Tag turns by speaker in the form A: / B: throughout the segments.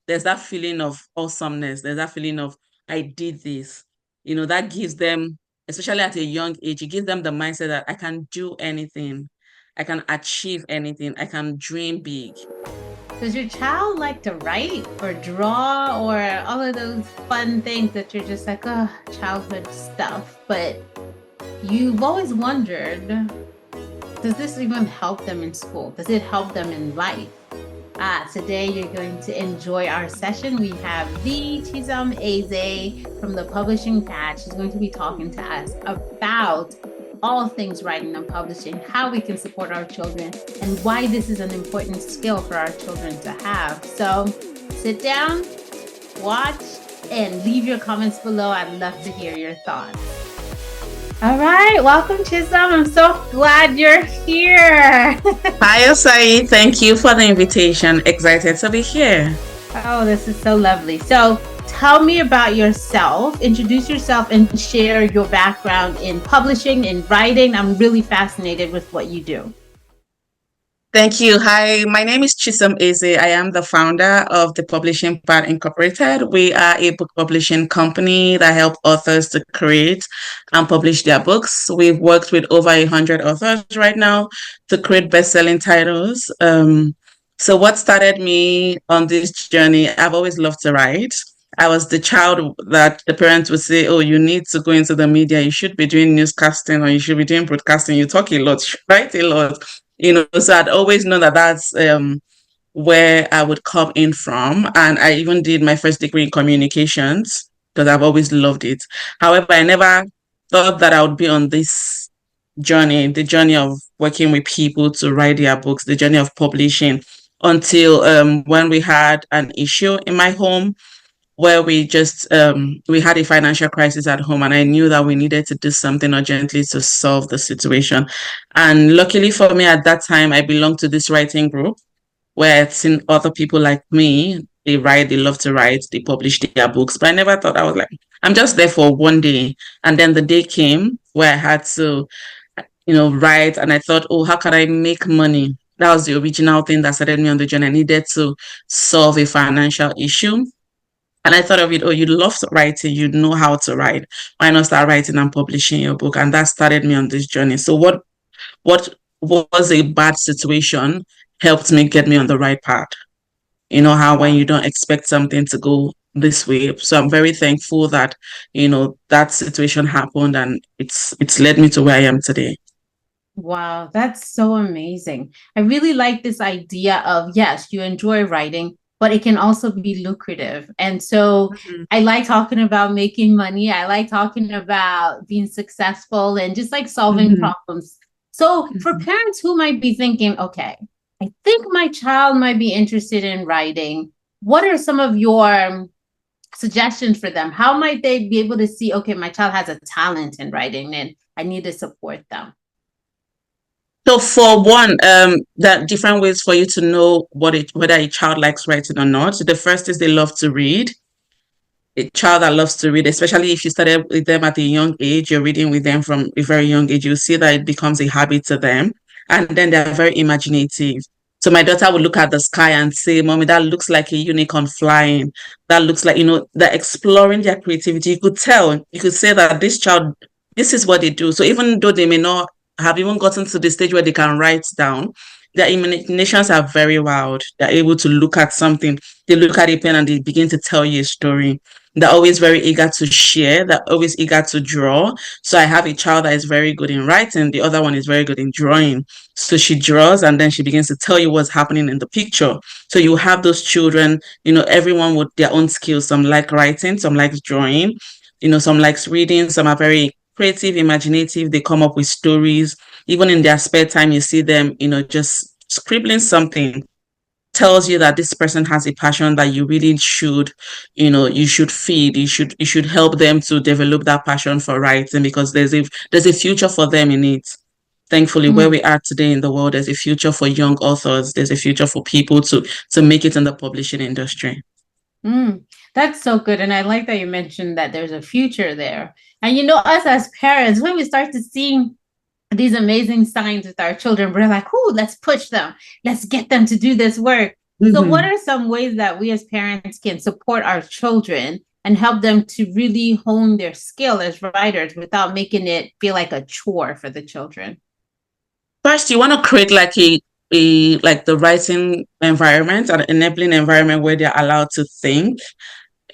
A: there's that feeling of awesomeness. There's that feeling of, I did this. That gives them, especially at a young age, it gives them the mindset that I can do anything. I can achieve anything. I can dream big.
B: Does your child like to write or draw or all of those fun things that you're just like, oh, childhood stuff? But you've always wondered, does this even help them in school? Does it help them in life? Today you're going to enjoy our session. We have the Chisom Ezeh from the Publishing Pad. She's going to be talking to us about all things writing and publishing, how we can support our children, and why this is an important skill for our children to have. So sit down, watch, and leave your comments below. I'd love to hear your thoughts. All right, welcome, Chisom. I'm so glad you're here.
A: Hi, Osai. Thank you for the invitation. Excited to be here.
B: Oh, this is so lovely. So tell me about yourself. Introduce yourself and share your background in publishing and writing. I'm really fascinated with what you do.
A: Thank you. Hi, my name is Chisom Ezeh. I am the founder of the Publishing Pad Incorporated. We are a book publishing company that help authors to create and publish their books. We've worked with over 100 authors right now to create best-selling titles. So what started me on this journey, I've always loved to write. I was the child that the parents would say, oh, you need to go into the media. You should be doing newscasting or you should be doing broadcasting. You talk a lot, you write a lot. So I'd always known that that's where I would come in from. And I even did my first degree in communications because I've always loved it. However, I never thought that I would be on this journey, the journey of working with people to write their books, the journey of publishing, until when we had an issue in my home where we had a financial crisis at home, and I knew that we needed to do something urgently to solve the situation. And luckily for me at that time, I belonged to this writing group where I'd seen other people like me. They write, they love to write, they publish their books. But I never thought, I was like, I'm just there for one day. And then the day came where I had to, write. And I thought, oh, how can I make money? That was the original thing that started me on the journey. I needed to solve a financial issue. And I thought of it, oh, you love writing, you know how to write. Why not start writing and publishing your book? And that started me on this journey. So what was a bad situation helped me get me on the right path. You know how when
B: Wow.
A: you don't expect something to go this way. So I'm very thankful that, that situation happened and it's led me to where I am today.
B: Wow, that's so amazing. I really like this idea of, yes, you enjoy writing, but it can also be lucrative. And so
A: Mhm.
B: I like talking about making money. I like talking about being successful and just like solving
A: Mhm.
B: problems. So for
A: Mhm.
B: parents who might be thinking, okay, I think my child might be interested in writing, what are some of your suggestions for them? How might they be able to see, okay, my child has a talent in writing and I need to support them?
A: So for one, there are different ways for you to know whether a child likes writing or not. The first is they love to read. A child that loves to read, especially if you started with them at a young age, you're reading with them from a very young age, you see that it becomes a habit to them. And then they're very imaginative. So my daughter would look at the sky and say, Mommy, that looks like a unicorn flying. That looks like, they're exploring their creativity. You could tell, you could say that this child, this is what they do. So even though they may not have even gotten to the stage where they can write down, their imaginations are very wild. They're able to look at something, they look at a pen and they begin to tell you a story. They're always very eager to share. They're always eager to draw. So I have a child that is very good in writing. The other one is very good in drawing. So she draws and then she begins to tell you what's happening in the picture. So you have those children, everyone with their own skills. Some like writing, some likes drawing, some likes reading, some are very creative, imaginative. They come up with stories. Even in their spare time, you see them, just scribbling something tells you that this person has a passion that you really should, you should feed, you should help them to develop that passion for writing because there's a future for them in it. Thankfully, where we are today in the world, there's a future for young authors, there's a future for people to make it in the publishing industry.
B: Mm, that's so good. And I like that you mentioned that there's a future there. And us as parents, when we start to see these amazing signs with our children, we're like, oh, let's push them. Let's get them to do this work. So, what
A: Mhm.
B: are some ways that we as parents can support our children and help them to really hone their skill as writers without making it feel like a chore for the children?
A: First, you want to create like a like the writing environment, an enabling environment where they're allowed to think,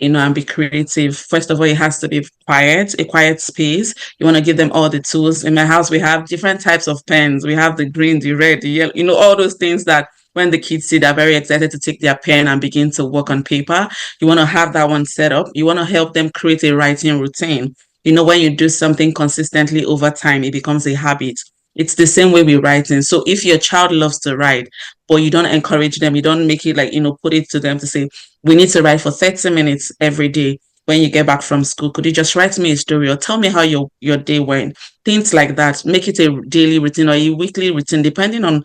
A: and be creative. First of all, it has to be quiet, a quiet space. You want to give them all the tools. In my house, we have different types of pens. We have the green, the red, the yellow, all those things that when the kids see, they're very excited to take their pen and begin to work on paper. You want to have that one set up. You want to help them create a writing routine. When you do something consistently over time, it becomes a habit. It's the same way with writing. So if your child loves to write, but you don't encourage them, you don't make it like, put it to them to say, we need to write for 30 minutes every day when you get back from school. Could you just write me a story or tell me how your day went? Things like that. Make it a daily routine or a weekly routine, depending on,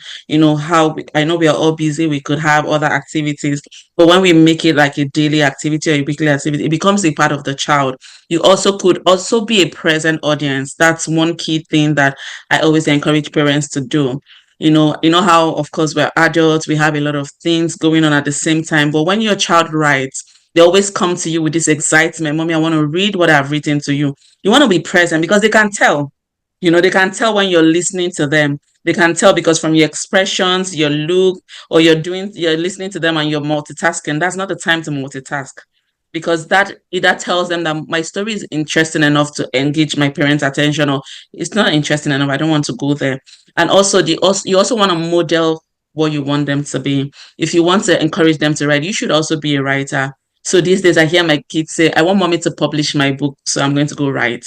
A: how I know we are all busy. We could have other activities, but when we make it like a daily activity or a weekly activity, it becomes a part of the child. You also could also be a present audience. That's one key thing that I always encourage parents to do. You know how, of course, we're adults, we have a lot of things going on at the same time. But when your child writes, they always come to you with this excitement. Mommy, I want to read what I've written to you. You want to be present because they can tell. They can tell when you're listening to them. They can tell because from your expressions, your look, or you're listening to them and you're multitasking. That's not the time to multitask because that either tells them that my story is interesting enough to engage my parents' attention, or it's not interesting enough. I don't want to go there. And also, you also want to model what you want them to be. If you want to encourage them to write, you should also be a writer. So these days, I hear my kids say, "I want mommy to publish my book, so I'm going to go write."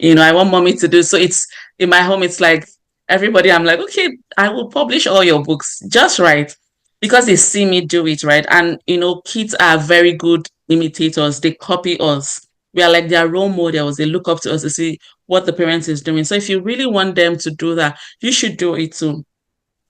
A: I want mommy to do. So it's in my home, it's like everybody, I'm like, okay, I will publish all your books. Just write because they see me do it, right? And kids are very good imitators. They copy us. We are like their role models. They look up to us to see what the parents is doing. So if you really want them to do that, you should do it too.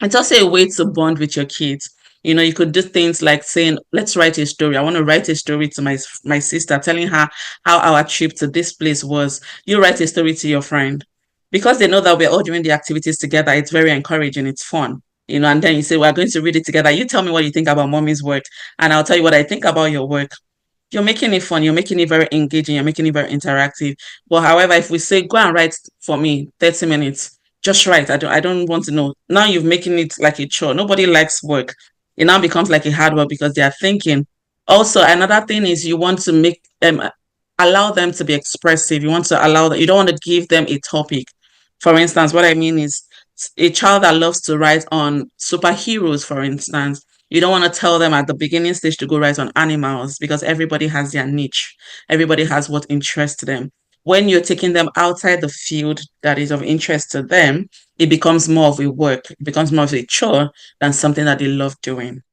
A: It's also a way to bond with your kids. You could do things like saying, let's write a story. I want to write a story to my sister, telling her how our trip to this place was. You write a story to your friend. Because they know that we're all doing the activities together, it's very encouraging, it's fun. And then you say, we're going to read it together. You tell me what you think about mommy's work, and I'll tell you what I think about your work. You're making it fun, you're making it very engaging, you're making it very interactive. But however, if we say go and write for me 30 minutes, just write. I don't want to know. Now you're making it like a chore. Nobody likes work. It now becomes like a hard work because they are thinking. Also, another thing is you want to make them allow them to be expressive. You want to allow that you don't want to give them a topic. For instance, what I mean is a child that loves to write on superheroes, for instance, you don't want to tell them at the beginning stage to go write on animals because everybody has their niche. Everybody has what interests them. When you're taking them outside the field that is of interest to them, it becomes more of a work. It becomes more of a chore than something that they love doing.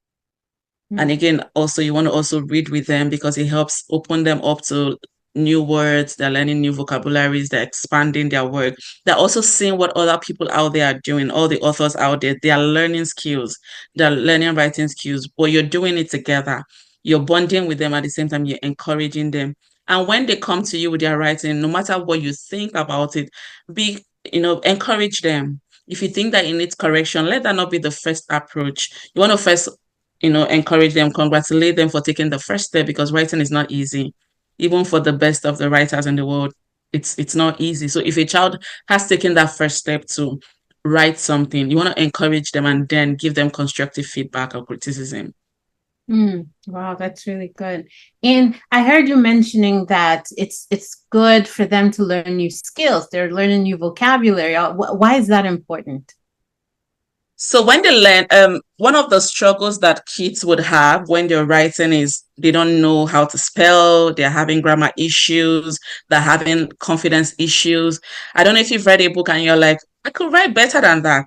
A: And
B: Mm.
A: again, also you want to also read with them because it helps open them up to new words. They're learning new vocabularies. They're expanding their work. They're also seeing what other people out there are doing. All the authors out there, they are learning skills. They're learning writing skills, but you're doing it together. You're bonding with them at the same time. You're encouraging them. And when they come to you with their writing, no matter what you think about it, be, encourage them. If you think that it needs correction, let that not be the first approach. You want to first encourage them, congratulate them for taking the first step because writing is not easy. Even for the best of the writers in the world, it's not easy. So if a child has taken that first step to write something, you want to encourage them and then give them constructive feedback or criticism.
B: Mm, wow, that's really good. And I heard you mentioning that it's good for them to learn new skills. They're learning new vocabulary. Why is that important?
A: So when they learn, one of the struggles that kids would have when they're writing is they don't know how to spell, they're having grammar issues, they're having confidence issues. I don't know if you've read a book and you're like, I could write better than that.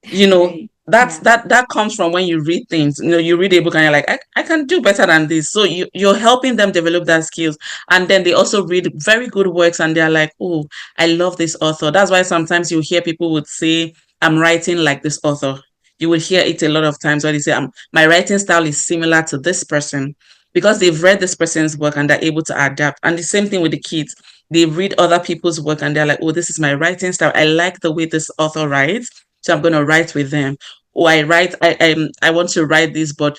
B: Right.
A: That's
B: Yeah.
A: that comes from when you read things. You read a book and you're like, I can do better than this. So you're helping them develop that skills. And then they also read very good works and they're like, oh, I love this author. That's why sometimes you hear people would say, I'm writing like this author. You will hear it a lot of times where they say, my writing style is similar to this person because they've read this person's work and they're able to adapt. And the same thing with the kids. They read other people's work and they're like, oh, this is my writing style. I like the way this author writes. So I'm going to write with them. oh, I want to write this, but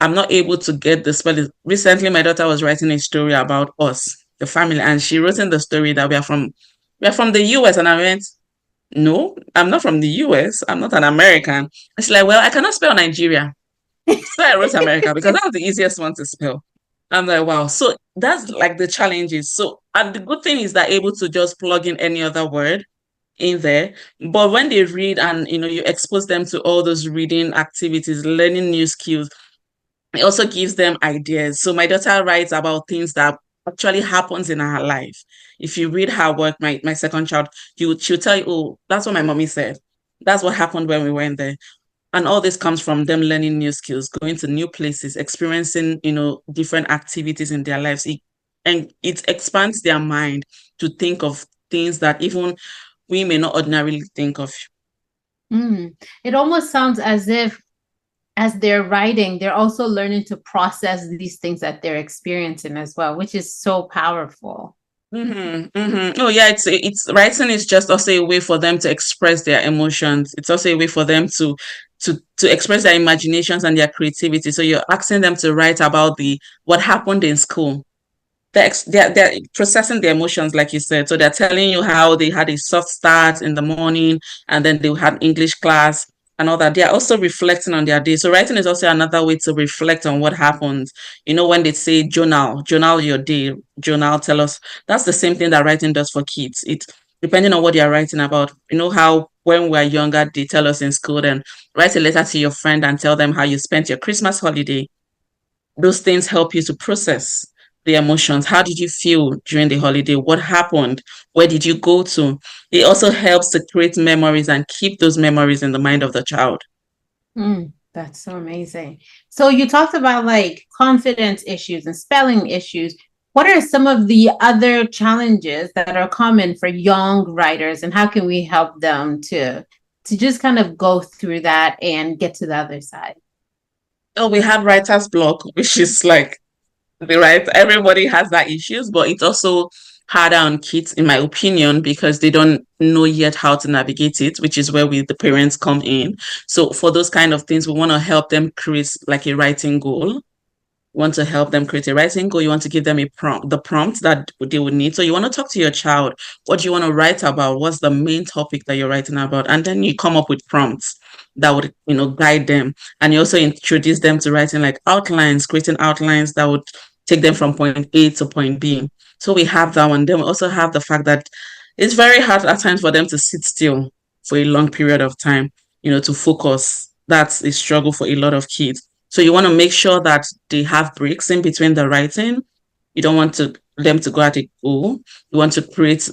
A: I'm not able to get the spelling. Recently, my daughter was writing a story about us, the family, and she wrote in the story that we are from the US. And I went, no, I'm not from the US. I'm not an American. It's like, well, I cannot spell Nigeria. So I wrote America because that's the easiest one to spell. I'm like, wow. So that's like the challenges. So, and the good thing is that able to just plug in any other word in there. But when they read and you expose them to all those reading activities, learning new skills, it also gives them ideas. So my daughter writes about things that actually happens in her life. If you read her work, my second child, she'll tell you, oh, that's what my mommy said. That's what happened when we went there. And all this comes from them learning new skills, going to new places, experiencing, different activities in their lives. And it expands their mind to think of things that even we may not ordinarily think of.
B: Mm. It almost sounds as if as they're writing, they're also learning to process these things that they're experiencing as well, which is so powerful.
A: Oh yeah, it's writing is just also a way for them to express their emotions. It's also a way for them to express their imaginations and their creativity. So you're asking them to write about the what happened in school. They're processing the emotions, like you said. So they're telling you how they had a soft start in the morning, and then they had English class and all that. They are also reflecting on their day. So writing is also another way to reflect on what happened. When they say journal your day, journal, tell us. That's the same thing that writing does for kids. It depending on what you're writing about. You know how when we're younger, they tell us in school, then write a letter to your friend and tell them how you spent your Christmas holiday. Those things help you to process the emotions. How did you feel during the holiday? What happened? Where did you go to? It also helps to create memories and keep those memories in the mind of the child.
B: That's so amazing. So you talked about like confidence issues and spelling issues. What are some of the other challenges that are common for young writers, and how can we help them to just kind of go through that and get to the other side?
A: Oh, we have writer's block, which is like the right. Everybody has that issues, but it's also harder on kids, in my opinion, because they don't know yet how to navigate it, which is where we the parents come in. So for those kind of things, we want to help them create like a writing goal. Want to help them create a writing goal. You want to give them the prompt that they would need. So you want to talk to your child. What do you want to write about? What's the main topic that you're writing about? And then you come up with prompts that would, guide them. And you also introduce them to writing like outlines, creating outlines that would take them from point A to point B. So we have that one. Then we also have the fact that it's very hard at times for them to sit still for a long period of time, to focus. That's a struggle for a lot of kids. So you want to make sure that they have breaks in between the writing. You don't want them to go at a go. You want to create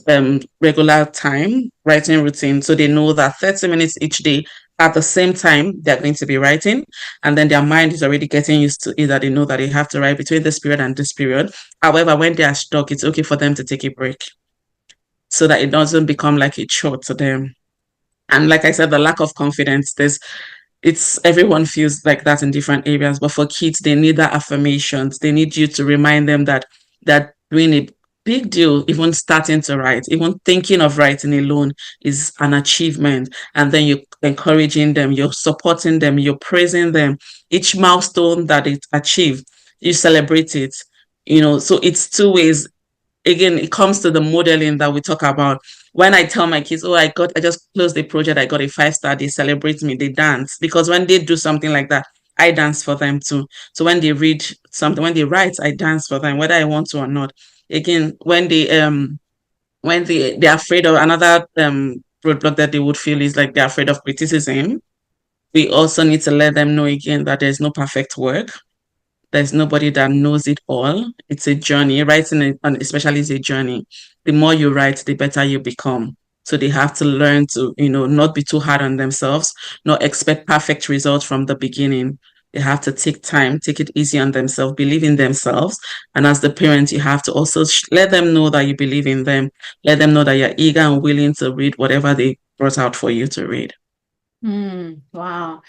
A: regular time writing routine so they know that 30 minutes each day at the same time they're going to be writing, and then their mind is already getting used to it, that they know that they have to write between this period and this period. However, when they are stuck, it's okay for them to take a break so that it doesn't become like a chore to them. And like I said, the lack of confidence, it's everyone feels like that in different areas, but for kids they need that affirmations. They need you to remind them that doing a big deal, even starting to write, even thinking of writing alone is an achievement. And then you're encouraging them, you're supporting them, you're praising them. Each milestone that it achieved, you celebrate it. So it's two ways. Again, it comes to the modeling that we talk about. When I tell my kids, oh, I just closed the project, I got a 5 star, they celebrate me, they dance. Because when they do something like that, I dance for them too. So when they read something, when they write, I dance for them, whether I want to or not. Again, they're afraid of another roadblock that they would feel is like they're afraid of criticism. We also need to let them know again that there's no perfect work. There's nobody that knows it all. It's a journey. Writing, and especially is a journey. The more you write, the better you become. So they have to learn to, not be too hard on themselves, not expect perfect results from the beginning. They have to take time, take it easy on themselves, believe in themselves. And as the parent, you have to also let them know that you believe in them. Let them know that you're eager and willing to read whatever they brought out for you to read.
B: Wow.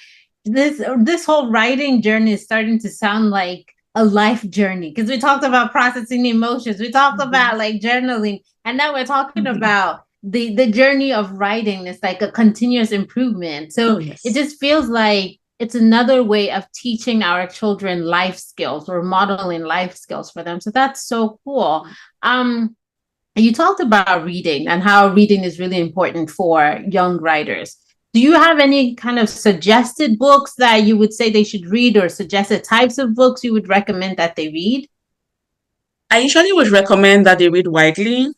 B: This whole writing journey is starting to sound like a life journey, because we talked about processing emotions, we talked
A: Mhm.
B: about like journaling, and now we're talking
A: Mhm.
B: about the journey of writing is like a continuous improvement.
A: Oh,
B: So it
A: yes.
B: just feels like it's another way of teaching our children life skills or modeling life skills for them. So that's so cool. Um, you talked about reading and how reading is really important for young writers. Do you have any kind of suggested books that you would say they should read, or suggested types of books you would recommend that they read?
A: I usually would recommend that they read widely,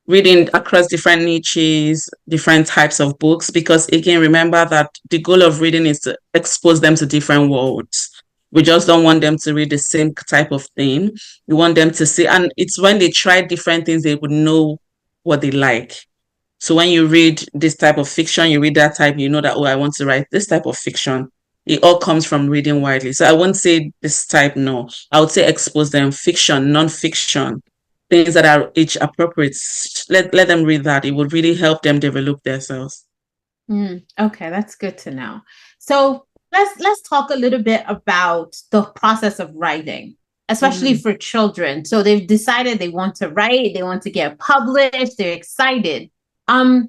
A: reading across different niches, different types of books, because again, remember that the goal of reading is to expose them to different worlds. We just don't want them to read the same type of thing. We want them to see, and it's when they try different things, they would know what they like. So when you read this type of fiction, you read that type, you know that, oh, I want to write this type of fiction. It all comes from reading widely. So I wouldn't say this type, no. I would say expose them fiction, non-fiction, things that are age appropriate. Let them read that. It would really help them develop themselves.
B: Okay, that's good to know. So let's talk a little bit about the process of writing, especially
A: Mm.
B: for children. So they've decided they want to write, they want to get published, they're excited. Um,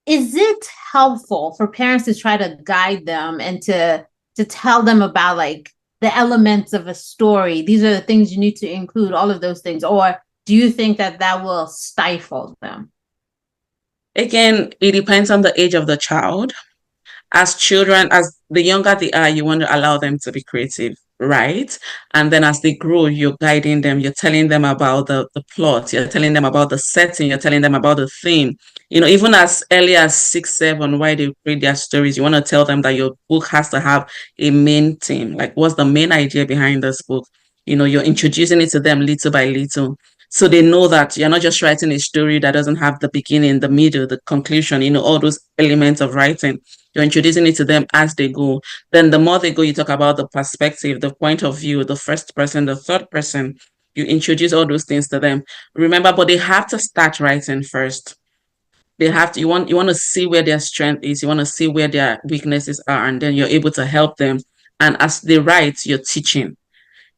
B: is it helpful for parents to try to guide them and to tell them about like the elements of a story? These are the things you need to include, all of those things, or do you think that that will stifle them?
A: Again, it depends on the age of the child. As children, as the younger they are, you want to allow them to be creative, right? And then as they grow, you're guiding them, you're telling them about the plot, you're telling them about the setting, you're telling them about the theme. Even as early as 6, 7, while they read their stories, you want to tell them that your book has to have a main theme. Like, what's the main idea behind this book? You're introducing it to them little by little. So they know that you're not just writing a story that doesn't have the beginning, the middle, the conclusion, all those elements of writing. You're introducing it to them as they go. Then the more they go, you talk about the perspective, the point of view, the first person, the third person. You introduce all those things to them. Remember, but they have to start writing first. They have to, you want to see where their strength is, you want to see where their weaknesses are, and then you're able to help them. And as they write, you're teaching.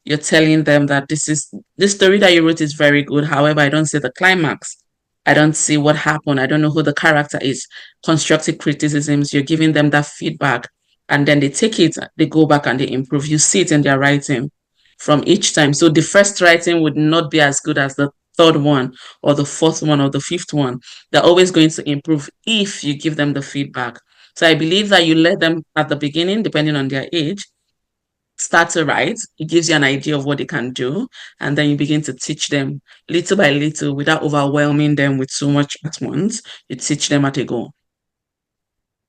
A: You're telling them that this story that you wrote is very good. However, I don't see the climax. I don't see what happened. I don't know who the character is. Constructive criticisms, you're giving them that feedback. And then they take it, they go back and they improve. You see it in their writing from each time. So the first writing would not be as good as the third one or the fourth one or the fifth one. They're always going to improve if you give them the feedback. So I believe that you let them at the beginning, depending on their age, start to write. It gives you an idea of what they can do. And then you begin to teach them little by little without overwhelming them with so much at once. You teach them at a go.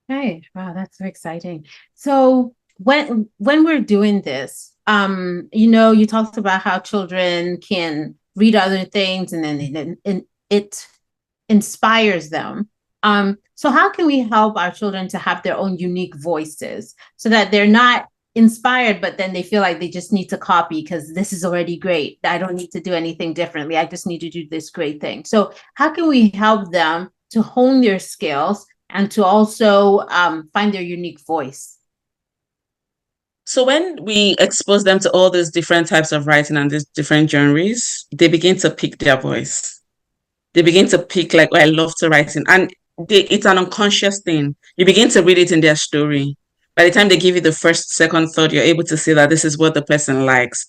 B: Hey, wow, that's so exciting. So when we're doing this, you talked about how children can read other things and then it inspires them. So how can we help our children to have their own unique voices so that they're not inspired, but then they feel like they just need to copy because this is already great. I don't need to do anything differently. I just need to do this great thing. So how can we help them to hone their skills and to also find their unique voice?
A: So when we expose them to all these different types of writing and these different genres, they begin to pick their voice. They begin to pick like, oh, I love to write in. And it's an unconscious thing. You begin to read it in their story. By the time they give you the first, second, third, you're able to see that this is what the person likes.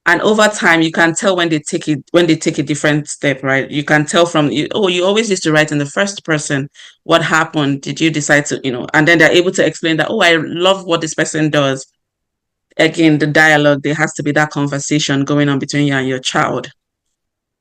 A: And over time, you can tell when they take a different step, right? You can tell from, oh, you always used to write in the first person. What happened? Did you decide to? And then they're able to explain that, oh, I love what this person does. Again, the dialogue, there has to be that conversation going on between you and your child.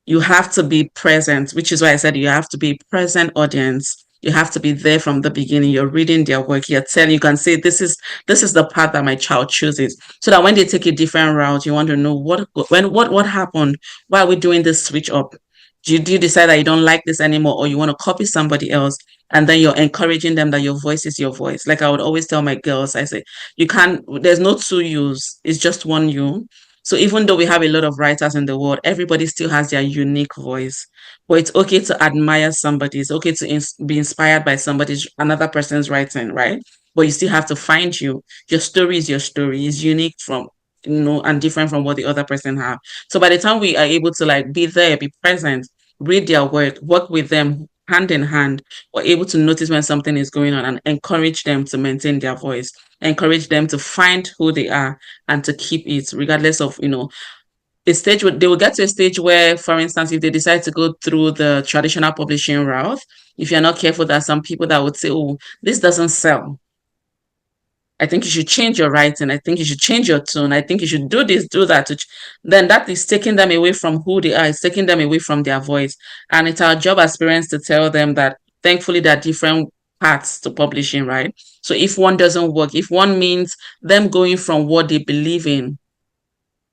A: You have to be present, which is why I said you have to be present audience. You have to be there from the beginning. You're reading their work. You can say this is the path that my child chooses. So that when they take a different route, you want to know what happened. Why are we doing this switch up? Do you decide that you don't like this anymore, or you want to copy somebody else? And then you're encouraging them that your voice is your voice. Like I would always tell my girls, I say, you can't, there's no two yous, it's just one you. So even though we have a lot of writers in the world, everybody still has their unique voice. But it's okay to admire somebody. It's okay to be inspired by another person's writing, right? But you still have to find you. Your story is your story. It's unique and different from what the other person have. So by the time we are able to like be there, be present, read their work with them, hand in hand, we're able to notice when something is going on and encourage them to maintain their voice, encourage them to find who they are and to keep it, regardless of, a stage where they will get to a stage where, for instance, if they decide to go through the traditional publishing route, if you're not careful, there are some people that would say, oh, this doesn't sell. I think you should change your writing. I think you should change your tone. I think you should do this, do that. Then that is taking them away from who they are. It's taking them away from their voice. And it's our job as parents to tell them that thankfully there are different paths to publishing, right? So if one doesn't work, if one means them going from what they believe in,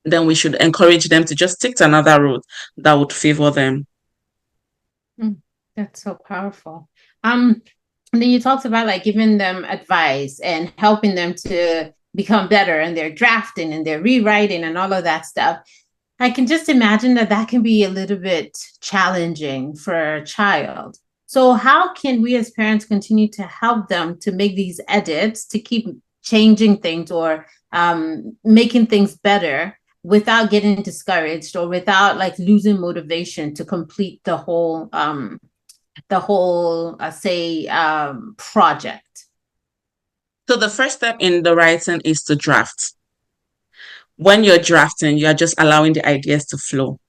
A: then we should encourage them to just take to another road that would favor them.
B: Mm, that's so powerful. Um, and then you talked about like giving them advice and helping them to become better and their drafting and their rewriting and all of that stuff. I can just imagine that that can be a little bit challenging for a child. So, how can we as parents continue to help them to make these edits to keep changing things or making things better without getting discouraged or without like losing motivation to complete the whole say project?
A: So the first step in the writing is to draft. When you're drafting, you're just allowing the ideas to flow.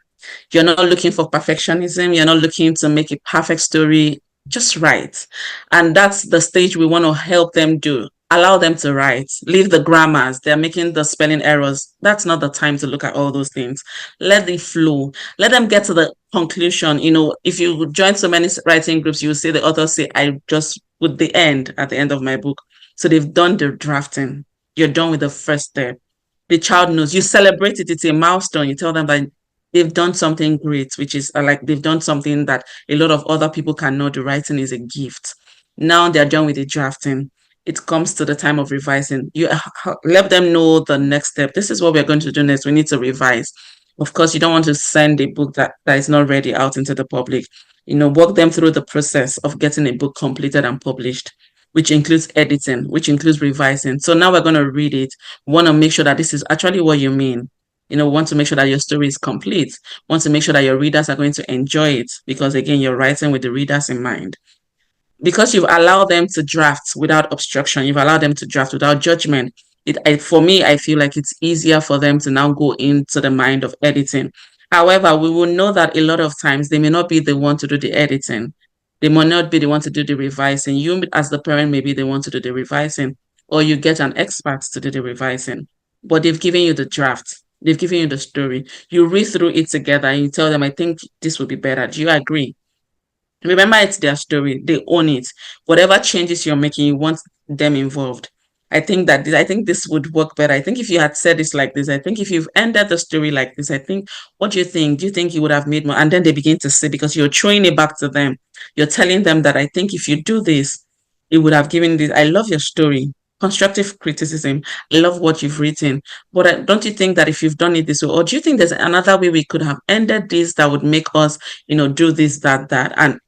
A: You're not looking for perfectionism. You're not looking to make a perfect story. Just write. And that's the stage we want to help them do. Allow them to write. Leave the grammars. They're making the spelling errors. That's not the time to look at all those things. Let it flow. Let them get to the conclusion. If you join so many writing groups, you will see the author say, I just put the end at the end of my book. So they've done the drafting. You're done with the first step. The child knows. You celebrate it. It's a milestone. You tell them that they've done something great, which is like they've done something that a lot of other people cannot do. Writing is a gift. Now they're done with the drafting. It comes to the time of revising. You let them know the next step. This is what we're going to do next. We need to revise. Of course, you don't want to send a book that is not ready out into the public. Walk them through the process of getting a book completed and published, which includes editing, which includes revising. So now we're going to read it. We want to make sure that this is actually what you mean. Want to make sure that your story is complete. Want to make sure that your readers are going to enjoy it because, again, you're writing with the readers in mind. Because you've allowed them to draft without obstruction, you've allowed them to draft without judgment. For me, I feel like it's easier for them to now go into the mind of editing. However, we will know that a lot of times they may not be the one to do the editing. They might not be the one to do the revising. You, as the parent, maybe they want to do the revising, or you get an expert to do the revising. But they've given you the draft. They've given you the story. You read through it together and you tell them, I think this would be better. Do you agree? Remember, it's their story. They own it. Whatever changes you're making, you want them involved. I think this would work better. I think if you had said this like this, I think if you've ended the story like this, I think, what do you think? Do you think you would have made more? And then they begin to say, because you're throwing it back to them. You're telling them that I think if you do this, it would have given this. I love your story. Constructive criticism. I love what you've written. But don't you think that if you've done it this way, or do you think there's another way we could have ended this that would make us, do this, that, and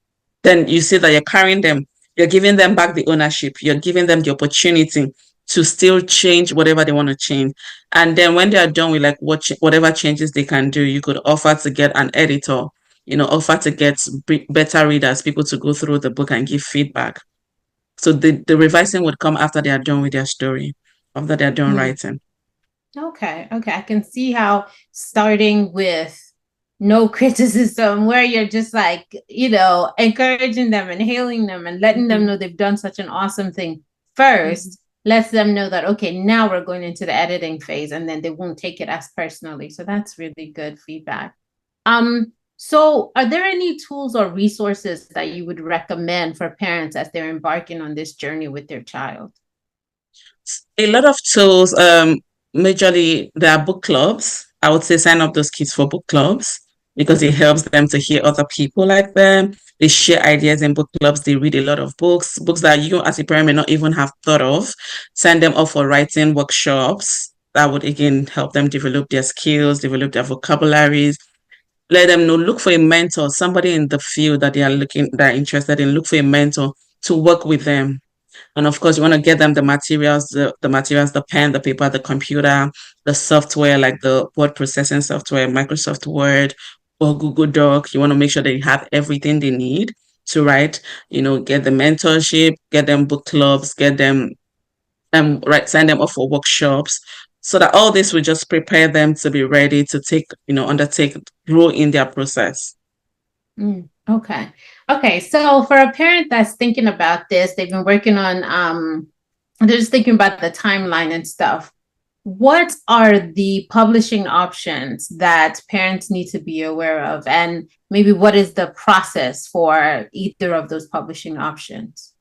A: then you see that you're carrying them, you're giving them back the ownership, you're giving them the opportunity to still change whatever they want to change. And then when they are done with like whatever changes they can do, you could offer to get an editor, offer to get better readers, people to go through the book and give feedback. So the revising would come after they are done with their story, after they're done writing.
B: Okay, I can see how starting with no criticism, where you're just like, encouraging them and hailing them and letting them know they've done such an awesome thing first, lets them know that, okay, now we're going into the editing phase, and then they won't take it as personally. So that's really good feedback. So are there any tools or resources that you would recommend for parents as they're embarking on this journey with their child?
A: A lot of tools, majorly there are book clubs. I would say sign up those kids for book clubs because it helps them to hear other people like them. They share ideas in book clubs. They read a lot of books that you as a parent may not even have thought of. Send them off for writing workshops. That would again help them develop their skills, develop their vocabularies. Let them know, look for a mentor, somebody in the field that they're interested in. Look for a mentor to work with them. And of course, you want to get them the materials, the pen, the paper, the computer, the software, like the word processing software, Microsoft Word or Google Doc. You want to make sure they have everything they need to write, get the mentorship, get them book clubs, get them right, sign them up for workshops, so that all this will just prepare them to be ready to undertake, grow in their process.
B: Okay. Okay. So for a parent that's thinking about this, they've been working on they're just thinking about the timeline and stuff. What are the publishing options that parents need to be aware of? And maybe what is the process for either of those publishing options?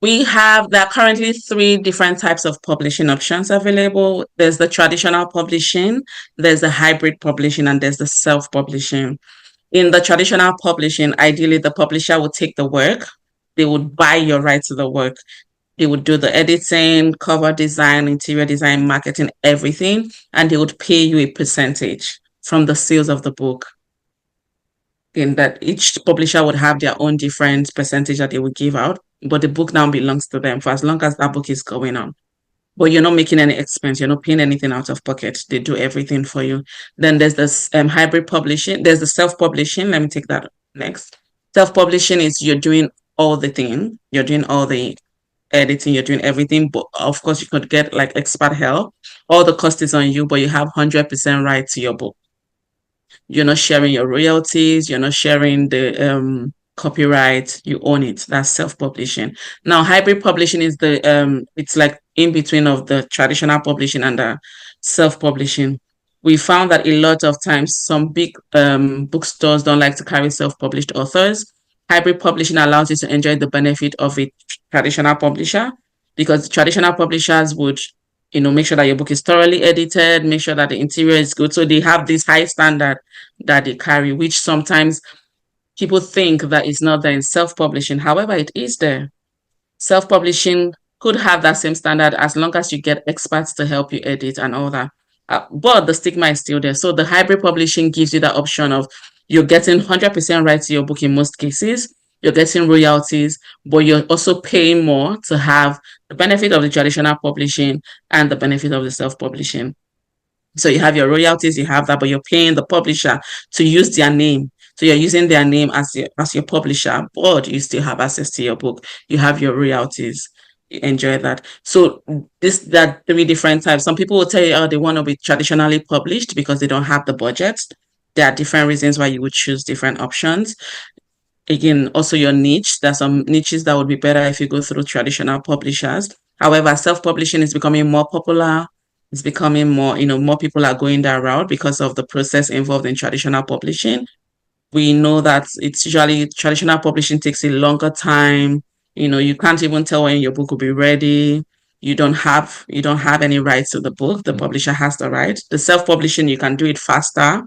A: There are currently three different types of publishing options available. There's the traditional publishing, there's the hybrid publishing, and there's the self-publishing. In the traditional publishing, ideally the publisher would take the work, they would buy your rights to the work. They would do the editing, cover design, interior design, marketing, everything, and they would pay you a percentage from the sales of the book. In that each publisher would have their own different percentage that they would give out, but the book now belongs to them for as long as that book is going on. But you're not making any expense, you're not paying anything out of pocket. They do everything for you. Then there's this hybrid publishing, there's the self-publishing. Let me take that next. Self-publishing is you're doing all the thing, you're doing all the editing, you're doing everything, but of course you could get like expert help. All the cost is on you, but you have 100% right to your book. You're not sharing your royalties, you're not sharing the copyright, you own it. That's self-publishing. Now hybrid publishing is the it's like in between of the traditional publishing and the self-publishing. We found that a lot of times some big bookstores don't like to carry self-published authors. Hybrid publishing allows you to enjoy the benefit of a traditional publisher, because traditional publishers would make sure that your book is thoroughly edited, make sure that the interior is good. So they have this high standard that they carry, which sometimes people think that it's not there in self-publishing. However, it is there. Self-publishing could have that same standard as long as you get experts to help you edit and all that. But the stigma is still there. So the hybrid publishing gives you that option of you're getting 100% right to your book in most cases. You're getting royalties, but you're also paying more to have the benefit of the traditional publishing and the benefit of the self-publishing. So you have your royalties, you have that, but you're paying the publisher to use their name. So you're using their name as your publisher, but you still have access to your book. You have your royalties. You enjoy that. So there are three different types. Some people will tell you, oh, they want to be traditionally published because they don't have the budget. There are different reasons why you would choose different options. Again, also your niche. There's some niches that would be better if you go through traditional publishers. However, self-publishing is becoming more popular. It's becoming more, more people are going that route because of the process involved in traditional publishing. We know that it's usually traditional publishing takes a longer time. You can't even tell when your book will be ready. You don't have any rights to the book. The publisher has the right. The self-publishing, you can do it faster.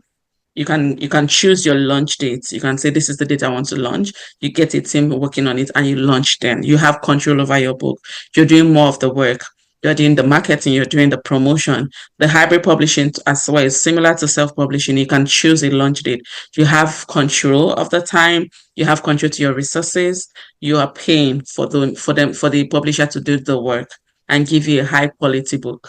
A: You can choose your launch dates. You can say this is the date I want to launch. You get a team working on it and you launch then. You have control over your book. You're doing more of the work. You're doing the marketing, you're doing the promotion. The hybrid publishing as well is similar to self-publishing. You can choose a launch date. You have control of the time, you have control to your resources. You are paying for the publisher to do the work and give you a high quality book.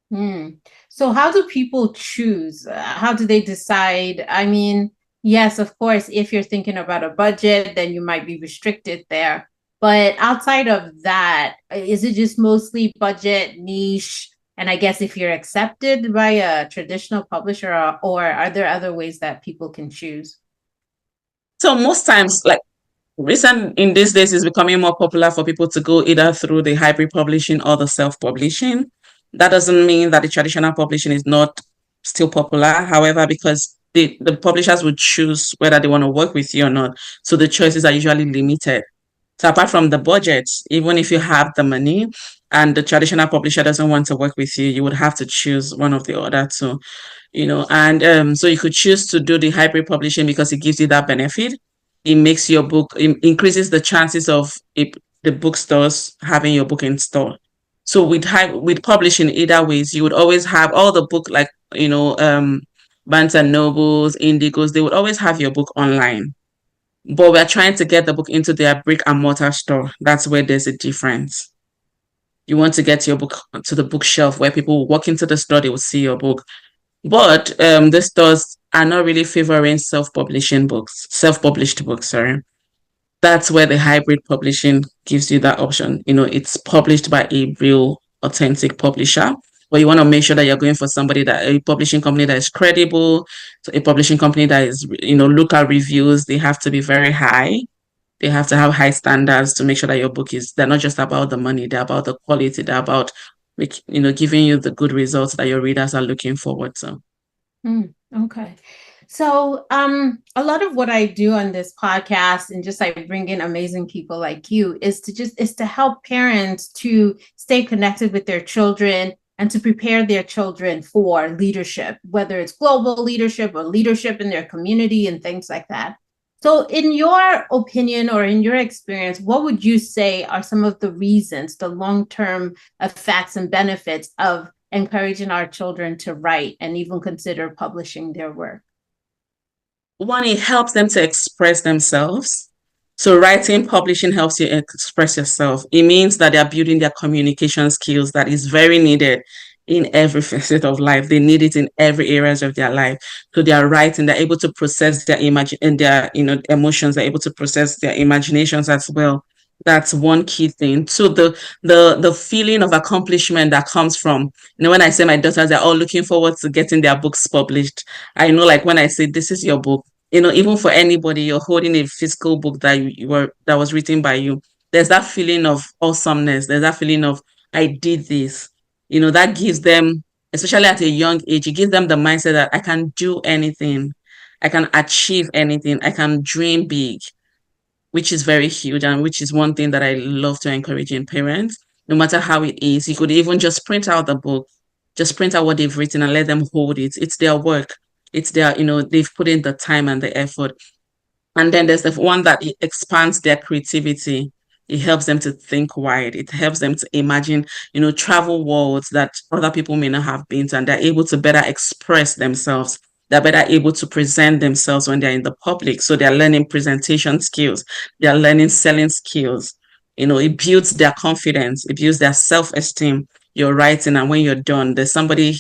B: Hmm. So how do people choose? How do they decide? I mean, yes, of course, if you're thinking about a budget, then you might be restricted there. But outside of that, is it just mostly budget, niche? And I guess if you're accepted by a traditional publisher, or are there other ways that people can choose?
A: So most times, like recent in these days, is becoming more popular for people to go either through the hybrid publishing or the self-publishing. That doesn't mean that the traditional publishing is not still popular. However, because the publishers would choose whether they want to work with you or not. So the choices are usually limited. So apart from the budget, even if you have the money and the traditional publisher doesn't want to work with you, you would have to choose one of the other two, and so you could choose to do the hybrid publishing because it gives you that benefit. It makes your book, it increases the chances of the bookstores having your book in store. So with publishing either ways, you would always have all the book, like Barnes and Nobles, Indigos, they would always have your book online. But we're trying to get the book into their brick and mortar store. That's where there's a difference. You want to get your book to the bookshelf where people will walk into the store, they will see your book. But the stores are not really favoring self-published books, sorry. That's where the hybrid publishing gives you that option. It's published by a real authentic publisher, but you want to make sure that you're going for somebody that a publishing company that is credible, so a publishing company that is, look at reviews. They have to be very high. They have to have high standards to make sure that your book they're not just about the money, they're about the quality, they're about, giving you the good results that your readers are looking forward to.
B: Okay. So, a lot of what I do on this podcast and just like bring in amazing people like you is to help parents to stay connected with their children and to prepare their children for leadership, whether it's global leadership or leadership in their community and things like that. So, in your opinion or in your experience, what would you say are some of the reasons, the long-term effects and benefits of encouraging our children to write and even consider publishing their work?
A: One, it helps them to express themselves. So writing, publishing helps you express yourself. It means that they're building their communication skills that is very needed in every facet of life. They need it in every areas of their life. So they are writing, they're able to process their image and their, emotions, they're able to process their imaginations as well. That's one key thing. So the feeling of accomplishment that comes from, when I say my daughters are all looking forward to getting their books published, I know, like when I say this is your book, even for anybody, you're holding a physical book that was written by you. There's that feeling of awesomeness. There's that feeling of I did this. That gives them, especially at a young age, it gives them the mindset that I can do anything, I can achieve anything, I can dream big, which is very huge and which is one thing that I love to encourage in parents, no matter how it is. You could even just print out the book, just print out what they've written and let them hold it. It's their work. It's their, they've put in the time and the effort. And then there's the one that it expands their creativity. It helps them to think wide. It helps them to imagine, travel worlds that other people may not have been to, and they're able to better express themselves. They're better able to present themselves when they're in the public. So they're learning presentation skills. They're learning selling skills. It builds their confidence. It builds their self-esteem. You're writing, and when you're done, there's somebody,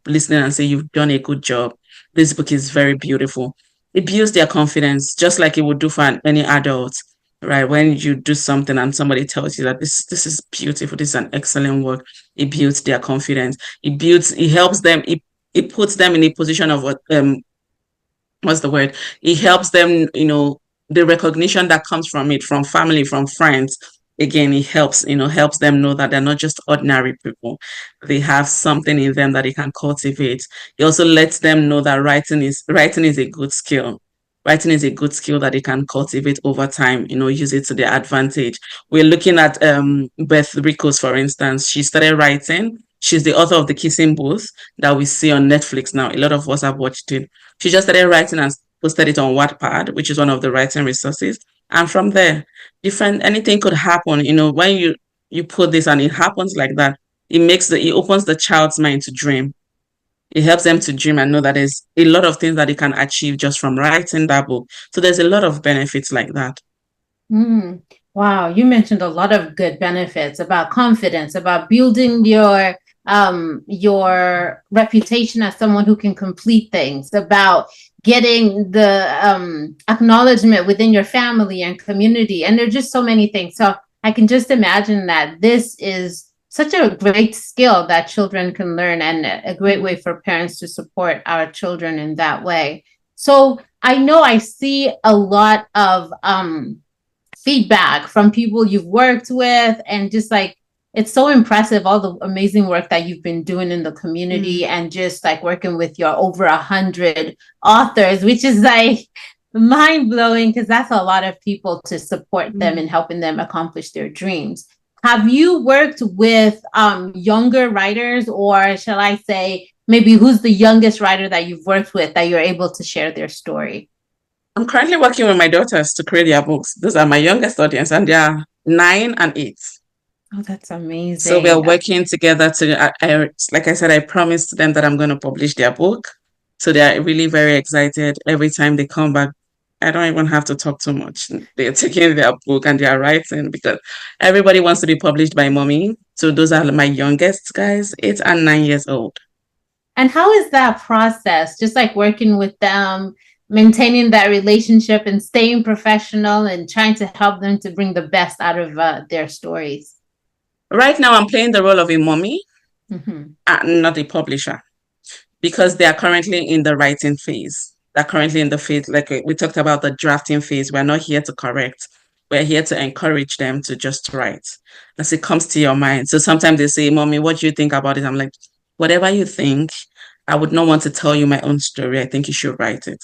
A: listening and say, you've done a good job. This book is very beautiful. It builds their confidence, just like it would do for any adult, right? When you do something and somebody tells you that this is beautiful, this is an excellent work, it builds their confidence. It helps them, it puts them in a position of what's the word? It helps them, the recognition that comes from it, from family, from friends. Again, it helps them know that they're not just ordinary people. They have something in them that they can cultivate. It also lets them know that writing is a good skill. Writing is a good skill that they can cultivate over time, use it to their advantage. We're looking at Beth Ricos, for instance. She started writing. She's the author of The Kissing Booth that we see on Netflix now. A lot of us have watched it. She just started writing and posted it on Wattpad, which is one of the writing resources. And from there, anything could happen. When you put this and it happens like that, it opens the child's mind to dream. It helps them to dream and know that there's a lot of things that they can achieve just from writing that book. So there's a lot of benefits like that.
B: Mm. Wow, you mentioned a lot of good benefits about confidence, about building your reputation as someone who can complete things, about getting the acknowledgement within your family and community. And there's just so many things. So I can just imagine that this is such a great skill that children can learn and a great way for parents to support our children in that way. So I know I see a lot of feedback from people you've worked with, and just like it's so impressive all the amazing work that you've been doing in the community and just like working with your over 100 authors, which is like mind-blowing because that's a lot of people to support them and helping them accomplish their dreams. Have you worked with younger writers, or shall I say maybe who's the youngest writer that you've worked with that you're able to share their story?
A: I'm currently working with my daughters to create their books. Those are my youngest audience, and they are 9 and 8.
B: Oh, that's
A: So we are
B: amazing.
A: working together like I said, I promised them that I'm going to publish their book. So they're really very excited every time they come back. I don't even have to talk too much. They're taking their book and they're writing because everybody wants to be published by mommy. So those are my youngest guys, 8 and 9 years old.
B: And how is that process? Just like working with them, maintaining that relationship and staying professional and trying to help them to bring the best out of their stories.
A: Right now, I'm playing the role of a mommy
B: Mm-hmm.
A: and not a publisher because they are currently in the writing phase. They're currently in the phase, like we talked about the drafting phase. We're not here to correct. We're here to encourage them to just write as it comes to your mind. So sometimes they say, Mommy, what do you think about it? I'm like, whatever you think, I would not want to tell you my own story. I think you should write it.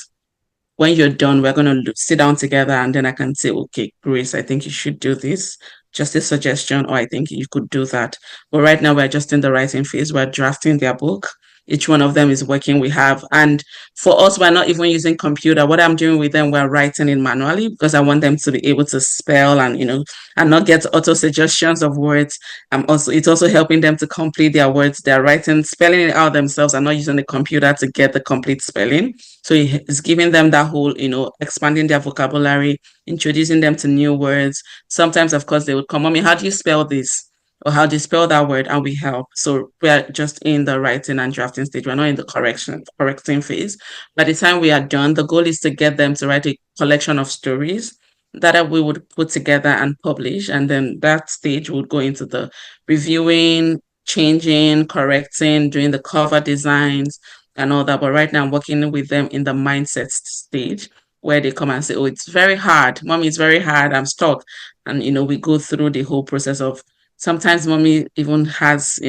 A: When you're done, we're going to sit down together and then I can say, okay, Grace, I think you should do this. Just a suggestion, or I think you could do that. But right now, we're just in the writing phase. We're drafting their book. Each one of them is working. We have, and for us, we're not even using computer. What I'm doing with them, we're writing it manually because I want them to be able to spell and, and not get auto suggestions of words. It's also helping them to complete their words. They're writing, spelling it out themselves. I'm not using the computer to get the complete spelling. So it's giving them that whole, expanding their vocabulary, introducing them to new words. Sometimes, of course, they would come, Mommy, how do you spell this? Or how do you spell that word? And we help. So we're just in the writing and drafting stage. We're not in the correcting phase. By the time we are done, the goal is to get them to write a collection of stories that we would put together and publish. And then that stage would go into the reviewing, changing, correcting, doing the cover designs and all that. But right now, I'm working with them in the mindset stage where they come and say, oh, it's very hard. Mommy, it's very hard. I'm stuck. And, we go through the whole process of sometimes mommy even has,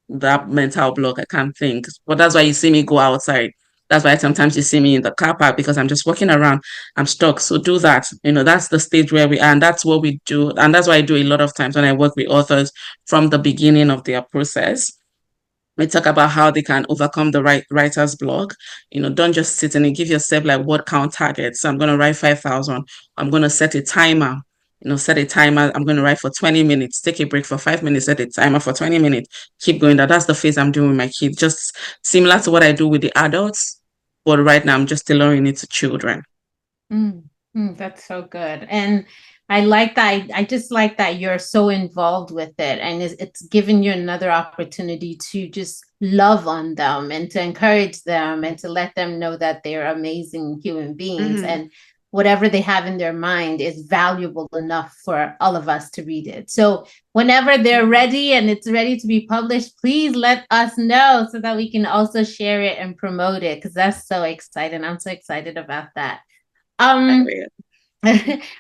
A: that mental block. I can't think. But that's why you see me go outside. That's why sometimes you see me in the car park because I'm just walking around. I'm stuck. So do that. That's the stage where we are. And that's what we do. And that's why I do a lot of times when I work with authors from the beginning of their process. We talk about how they can overcome the writer's block. Don't just sit and give yourself like word count targets. So I'm going to write 5,000. I'm going to set a timer. Set a timer. I'm going to write for 20 minutes. Take a break for 5 minutes. Set a timer for 20 minutes. Keep going. That's the phase I'm doing with my kids. Just similar to what I do with the adults. But right now, I'm just tailoring it to children.
B: That's so good. And I like that. I just like that you're so involved with it. And it's given you another opportunity to just love on them and to encourage them and to let them know that they're amazing human beings.
A: Mm-hmm.
B: And whatever they have in their mind is valuable enough for all of us to read it. So whenever they're ready and it's ready to be published, please let us know so that we can also share it and promote it because that's so exciting. I'm so excited about that. Um,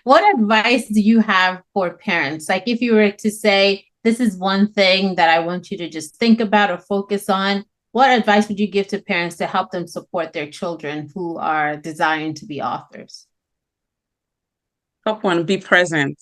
B: what advice do you have for parents? Like if you were to say, this is one thing that I want you to just think about or focus on, what advice would you give to parents to help them support their children who are desiring to be authors?
A: Top one, be present.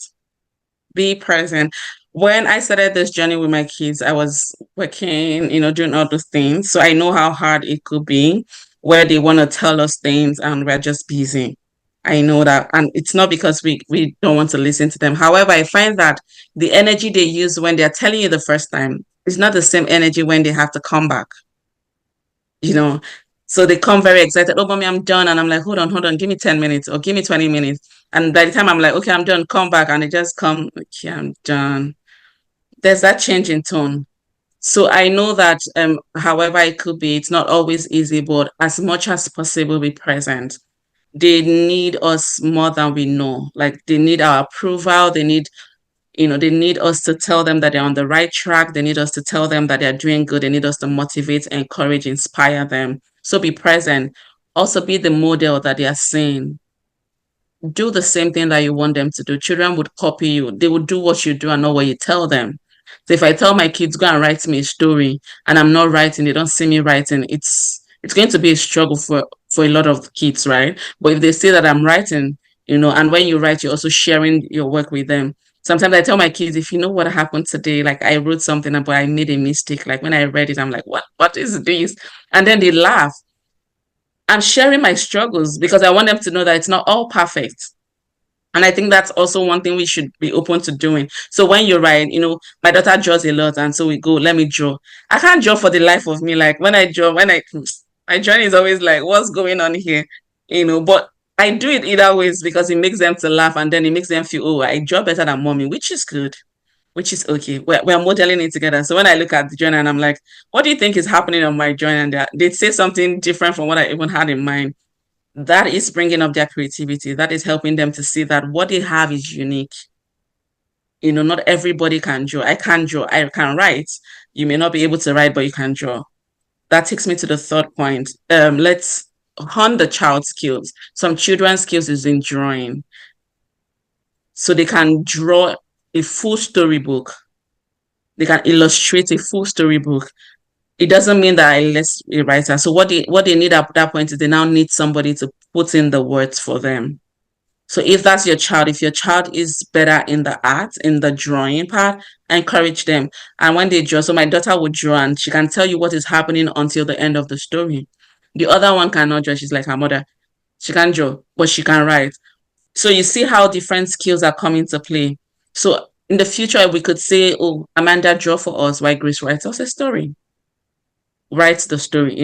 A: Be present. When I started this journey with my kids, I was working, doing all those things. So I know how hard it could be where they want to tell us things and we're just busy. I know that. And it's not because we don't want to listen to them. However, I find that the energy they use when they're telling you the first time is not the same energy when they have to come back, you know. So they come very excited. Oh, mommy, I'm done. And I'm like, hold on, give me 10 minutes or give me 20 minutes. And by the time I'm like, okay, I'm done, come back. And they just come, okay, I'm done. There's that change in tone. So I know that however it could be, it's not always easy, but as much as possible, be present. They need us more than we know. Like they need our approval. They need us to tell them that they're on the right track. They need us to tell them that they're doing good. They need us to motivate, encourage, inspire them. So be present. Also be the model that they are seeing. Do the same thing that you want them to do. Children would copy you. They would do what you do and not what you tell them. So if I tell my kids, go and write me a story and I'm not writing, they don't see me writing, it's going to be a struggle for a lot of kids, right? But if they see that I'm writing, and when you write, you're also sharing your work with them. Sometimes I tell my kids, if you know what happened today, like I wrote something, but I made a mistake. Like when I read it, I'm like, what is this? And then they laugh. I'm sharing my struggles because I want them to know that it's not all perfect. And I think that's also one thing we should be open to doing. So when you write, my daughter draws a lot, and so we go, let me draw. I can't draw for the life of me. Like when I draw, my drawing is always like, what's going on here? But I do it either ways because it makes them to laugh and then it makes them feel, oh, I draw better than mommy, which is good, which is okay. We're modeling it together. So when I look at the drawing and I'm like, what do you think is happening on my drawing? And they'd say something different from what I even had in mind. That is bringing up their creativity. That is helping them to see that what they have is unique. Not everybody can draw. I can draw. I can write. You may not be able to write, but you can draw. That takes me to the third point. Let's hone the child's skills. Some children's skills is in drawing. So they can draw a full storybook. They can illustrate a full storybook. It doesn't mean that I less a writer. So what they need at that point is they now need somebody to put in the words for them. So if that's your child, if your child is better in the art, in the drawing part, encourage them. And when they draw, so my daughter would draw and she can tell you what is happening until the end of the story. The other one cannot draw. She's like her mother. She can't draw, but she can write. So you see how different skills are coming to play. So in the future, we could say, oh, Amanda, draw for us while Grace writes us a story. Writes the story,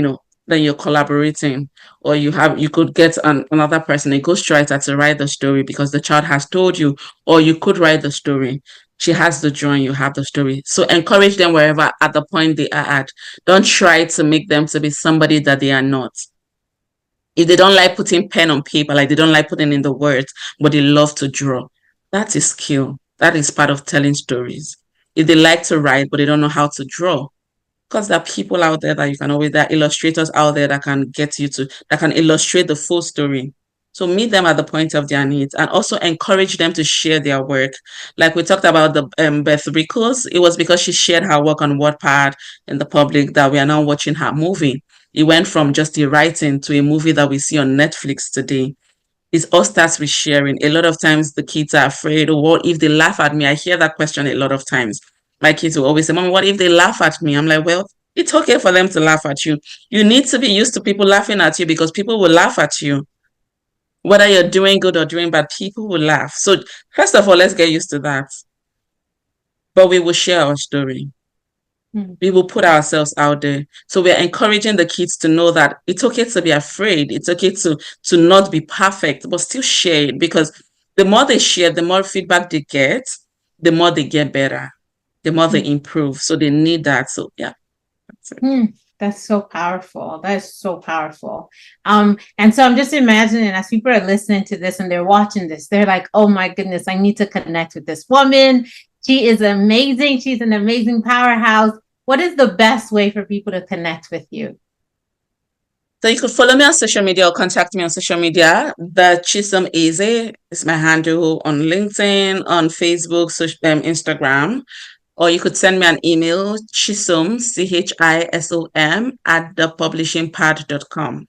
A: then you're collaborating, or you could get another person, a ghostwriter, to write the story because the child has told you, or you could write the story. She has the drawing, you have the story. So encourage them wherever at the point they are at. Don't try to make them to be somebody that they are not. If they don't like putting pen on paper, like they don't like putting in the words, but they love to draw, that's a skill. That is part of telling stories. If they like to write, but they don't know how to draw, because there are people out there that you can always, there are illustrators out there that can that can illustrate the full story. So meet them at the point of their needs and also encourage them to share their work. Like we talked about the Beth Rickles, it was because she shared her work on Wattpad in the public that we are now watching her movie. It went from just the writing to a movie that we see on Netflix today. It all starts with sharing. A lot of times the kids are afraid, or what if they laugh at me? I hear that question a lot of times. My kids will always say, Mommy, what if they laugh at me? I'm like, well, it's okay for them to laugh at you. You need to be used to people laughing at you because people will laugh at you. Whether you're doing good or doing bad, people will laugh. So first of all, let's get used to that. But we will share our story. We will put ourselves out there. So we're encouraging the kids to know that it's okay to be afraid. It's okay to not be perfect, but still share it, because the more they share, the more feedback they get, the more they get better, the more they improve. So they need that. So yeah, that's it.
B: That's so powerful. That's so powerful. And so I'm just imagining as people are listening to this and they're watching this, they're like, oh my goodness, I need to connect with this woman. She is amazing. She's an amazing powerhouse. What is the best way for people to connect with you?
A: So you could follow me on social media or contact me on social media. The Chisom Ezeh is my handle on LinkedIn, on Facebook, Instagram. Or you could send me an email, Chisom, CHISOM, at thepublishingpad.com.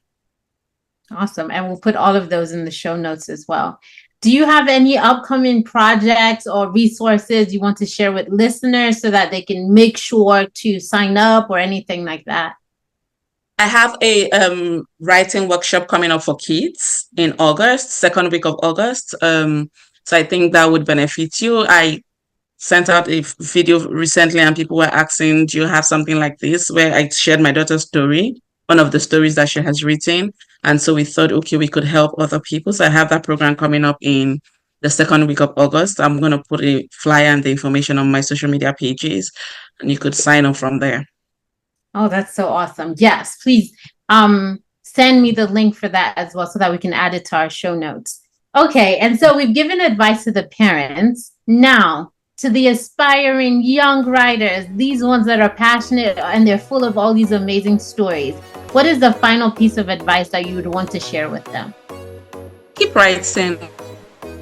B: Awesome. And we'll put all of those in the show notes as well. Do you have any upcoming projects or resources you want to share with listeners so that they can make sure to sign up or anything like that?
A: I have a writing workshop coming up for kids in August, second week of August. So I think that would benefit you. I sent out a video recently and people were asking, do you have something like this? Where I shared my daughter's story, one of the stories that she has written. And so we thought, okay, we could help other people. So I have that program coming up in the second week of August. I'm going to put a flyer and the information on my social media pages, and you could sign up from there.
B: Oh, that's so awesome. Yes, please send me the link for that as well so that we can add it to our show notes. Okay, and so we've given advice to the parents. Now, to the aspiring young writers, these ones that are passionate and they're full of all these amazing stories, what is the final piece of advice that you would want to share with them?
A: Keep writing.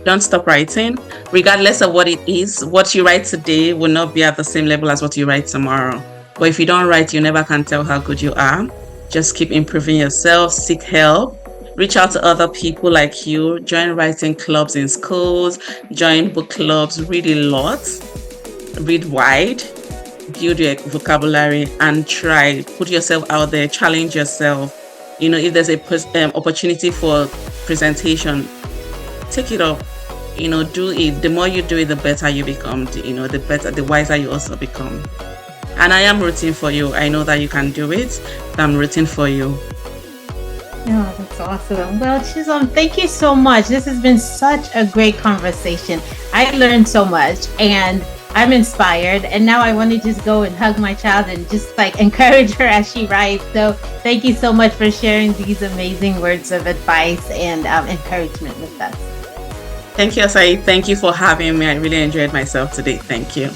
A: Don't stop writing. Regardless of what it is, what you write today will not be at the same level as what you write tomorrow. But if you don't write, you never can tell how good you are. Just keep improving yourself, seek help, reach out to other people like you, join writing clubs in schools, join book clubs, read a lot, read wide, build your vocabulary, and try, put yourself out there, challenge yourself. If there's a opportunity for presentation, take it up, do it. The more you do it, the better you become, the wiser you also become. And I am rooting for you. I know that you can do it. I'm rooting for you.
B: Oh, that's awesome. Well, Chisom, thank you so much. This has been such a great conversation. I learned so much. And I'm inspired, and now I want to just go and hug my child and just like encourage her as she writes. So thank you so much for sharing these amazing words of advice and encouragement with us.
A: Thank you, Asai. Thank you for having me. I really enjoyed myself today. Thank you.